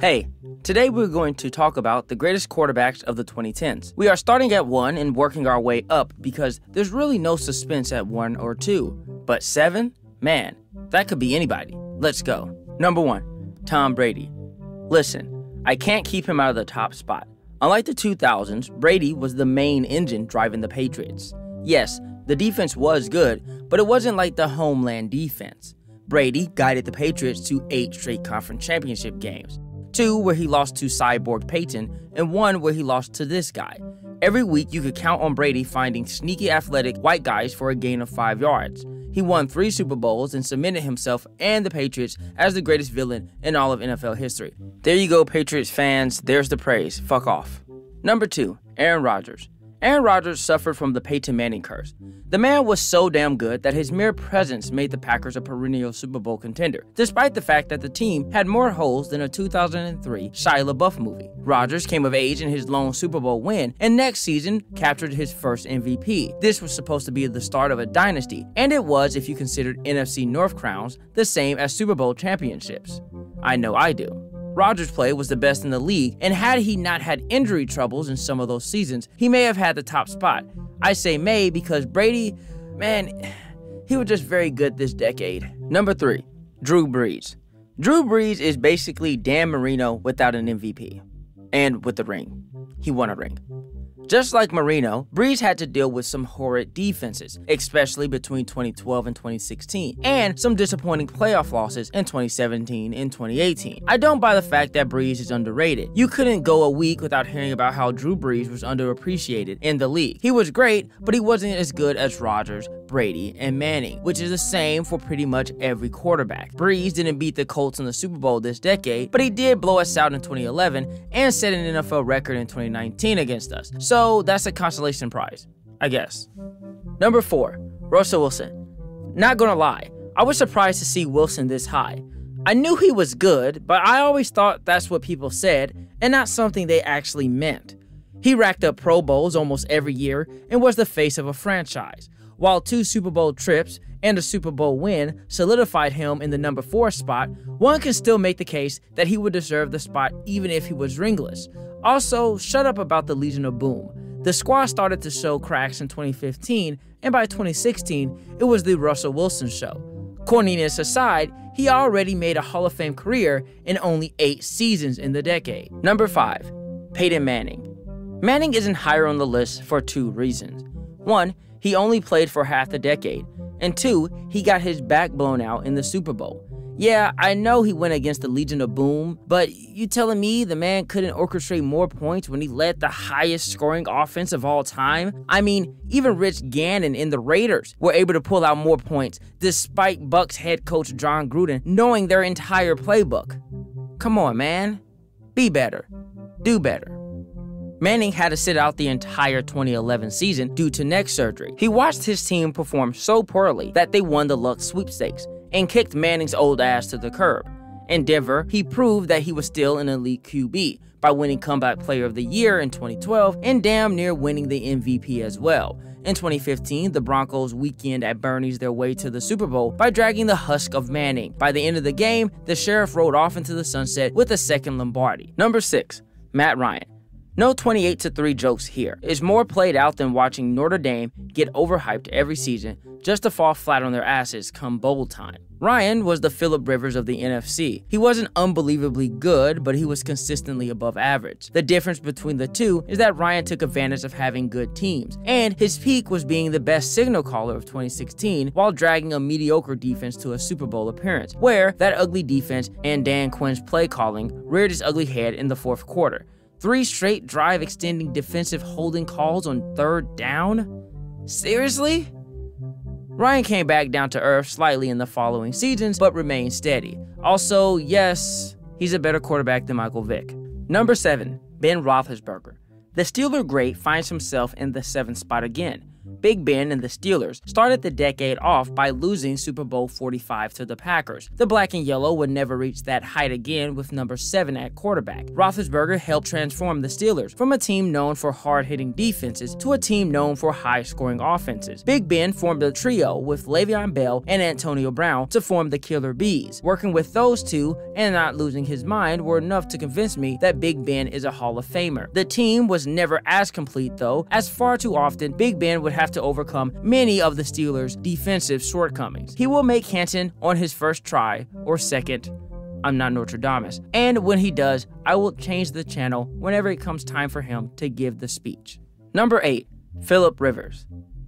Hey, today we're going to talk about the greatest quarterbacks of the 2010s. We are starting at 1 and working our way up because there's really no suspense at 1 or 2. But 7? Man, that could be anybody. Let's go. Number 1, Tom Brady. Listen, I can't keep him out of the top spot. Unlike the 2000s, Brady was the main engine driving the Patriots. Yes, the defense was good, but it wasn't like the homeland defense. Brady guided the Patriots to 8 straight conference championship games, 2 where he lost to cyborg Peyton, and 1 where he lost to this guy. Every week you could count on Brady finding sneaky athletic white guys for a gain of 5 yards. He won 3 Super Bowls and cemented himself and the Patriots as the greatest villain in all of NFL history. There you go, Patriots fans, there's the praise, fuck off. Number 2, Aaron Rodgers. Aaron Rodgers suffered from the Peyton Manning curse. The man was so damn good that his mere presence made the Packers a perennial Super Bowl contender, despite the fact that the team had more holes than a 2003 Shia LaBeouf movie. Rodgers came of age in his lone Super Bowl win, and next season captured his first MVP. This was supposed to be the start of a dynasty, and it was if you considered NFC North crowns the same as Super Bowl championships. I know I do. Rodgers' play was the best in the league, and had he not had injury troubles in some of those seasons, he may have had the top spot. I say may because Brady, man, he was just very good this decade. Number 3, Drew Brees. Drew Brees is basically Dan Marino without an MVP. And with the ring. He won a ring. Just like Marino, Brees had to deal with some horrid defenses, especially between 2012 and 2016, and some disappointing playoff losses in 2017 and 2018. I don't buy the fact that Brees is underrated. You couldn't go a week without hearing about how Drew Brees was underappreciated in the league. He was great, but he wasn't as good as Rodgers, Brady, and Manning, which is the same for pretty much every quarterback. Brees didn't beat the Colts in the Super Bowl this decade, but he did blow us out in 2011 and set an NFL record in 2019 against us. So that's a consolation prize, I guess. Number 4, Russell Wilson. Not gonna lie, I was surprised to see Wilson this high. I knew he was good, but I always thought that's what people said and not something they actually meant. He racked up Pro Bowls almost every year and was the face of a franchise. While 2 Super Bowl trips and a Super Bowl win solidified him in the number 4 spot, one can still make the case that he would deserve the spot even if he was ringless. Also, shut up about the Legion of Boom. The squad started to show cracks in 2015, and by 2016, it was the Russell Wilson show. Corniness aside, he already made a Hall of Fame career in only 8 seasons in the decade. Number 5, Peyton Manning. Manning isn't higher on the list for 2 reasons. 1, he only played for half the decade, and 2, he got his back blown out in the Super Bowl. Yeah, I know he went against the Legion of Boom, but you telling me the man couldn't orchestrate more points when he led the highest scoring offense of all time? I mean, even Rich Gannon and the Raiders were able to pull out more points despite Bucs head coach John Gruden knowing their entire playbook. Come on, man. Be better. Do better. Manning had to sit out the entire 2011 season due to neck surgery. He watched his team perform so poorly that they won the Luck sweepstakes and kicked Manning's old ass to the curb. In Denver, he proved that he was still an elite QB by winning Comeback Player of the Year in 2012 and damn near winning the MVP as well. In 2015, the Broncos weekend at Bernie's their way to the Super Bowl by dragging the husk of Manning. By the end of the game, the Sheriff rode off into the sunset with a second Lombardi. Number 6, Matt Ryan. No 28-3 jokes here. It's more played out than watching Notre Dame get overhyped every season just to fall flat on their asses come bowl time. Ryan was the Phillip Rivers of the NFC. He wasn't unbelievably good, but he was consistently above average. The difference between the two is that Ryan took advantage of having good teams, and his peak was being the best signal caller of 2016 while dragging a mediocre defense to a Super Bowl appearance, where that ugly defense and Dan Quinn's play calling reared its ugly head in the 4th quarter. 3 straight drive-extending defensive holding calls on 3rd down? Seriously? Ryan came back down to earth slightly in the following seasons, but remained steady. Also, yes, he's a better quarterback than Michael Vick. Number 7, Ben Roethlisberger. The Steeler great finds himself in the 7th spot again. Big Ben and the Steelers started the decade off by losing Super Bowl 45 to the Packers. The black and yellow would never reach that height again with number 7 at quarterback. Roethlisberger helped transform the Steelers from a team known for hard-hitting defenses to a team known for high-scoring offenses. Big Ben formed a trio with Le'Veon Bell and Antonio Brown to form the Killer Bees. Working with those two and not losing his mind were enough to convince me that Big Ben is a Hall of Famer. The team was never as complete though, as far too often Big Ben would have to overcome many of the Steelers' defensive shortcomings. He will make Canton on his first try, or second. I'm not Nostradamus. And when he does, I will change the channel whenever it comes time for him to give the speech. Number 8. Philip Rivers.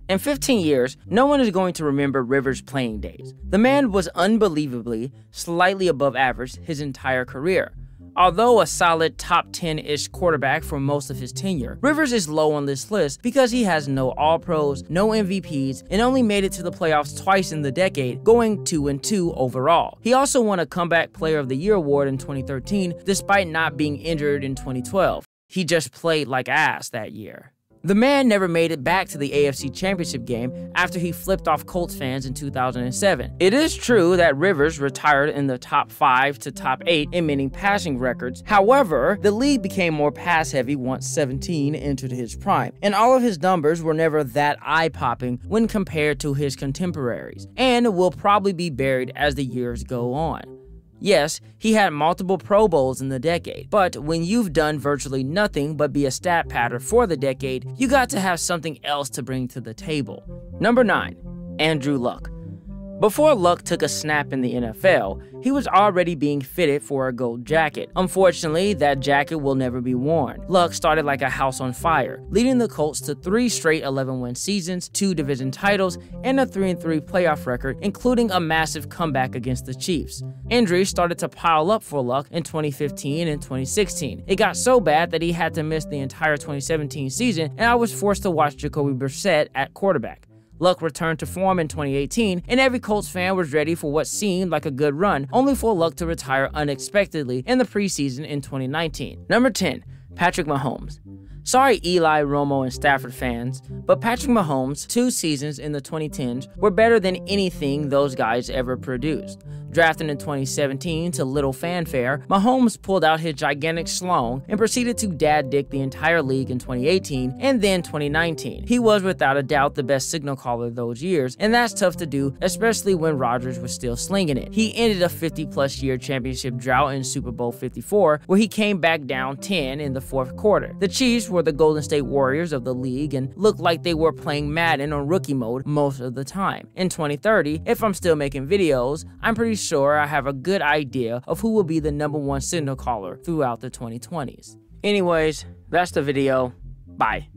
In 15 years, no one is going to remember Rivers' playing days. The man was unbelievably slightly above average his entire career. Although a solid top 10-ish quarterback for most of his tenure, Rivers is low on this list because he has no All-Pros, no MVPs, and only made it to the playoffs twice in the decade, going 2-2 overall. He also won a Comeback Player of the Year award in 2013, despite not being injured in 2012. He just played like ass that year. The man never made it back to the AFC Championship game after he flipped off Colts fans in 2007. It is true that Rivers retired in the top 5 to top 8 in many passing records. However, the league became more pass-heavy once 17 entered his prime, and all of his numbers were never that eye-popping when compared to his contemporaries, and will probably be buried as the years go on. Yes, he had multiple Pro Bowls in the decade, but when you've done virtually nothing but be a stat patter for the decade, you got to have something else to bring to the table. Number 9. Andrew Luck. Before Luck took a snap in the NFL, he was already being fitted for a gold jacket. Unfortunately, that jacket will never be worn. Luck started like a house on fire, leading the Colts to 3 straight 11-win seasons, 2 division titles, and a 3-3 playoff record, including a massive comeback against the Chiefs. Injuries started to pile up for Luck in 2015 and 2016. It got so bad that he had to miss the entire 2017 season, and I was forced to watch Jacoby Brissett at quarterback. Luck returned to form in 2018, and every Colts fan was ready for what seemed like a good run, only for Luck to retire unexpectedly in the preseason in 2019. Number 10. Patrick Mahomes. Sorry Eli, Romo, and Stafford fans, but Patrick Mahomes' 2 seasons in the 2010s were better than anything those guys ever produced. Drafted in 2017 to little fanfare, Mahomes pulled out his gigantic slong and proceeded to dad dick the entire league in 2018 and then 2019. He was without a doubt the best signal caller those years, and that's tough to do, especially when Rodgers was still slinging it. He ended a 50-plus year championship drought in Super Bowl 54, where he came back down 10 in the 4th quarter. The Chiefs were the Golden State Warriors of the league and looked like they were playing Madden on rookie mode most of the time. In 2030, if I'm still making videos, I'm pretty sure I have a good idea of who will be the #1 signal caller throughout the 2020s. Anyways, that's the video. Bye.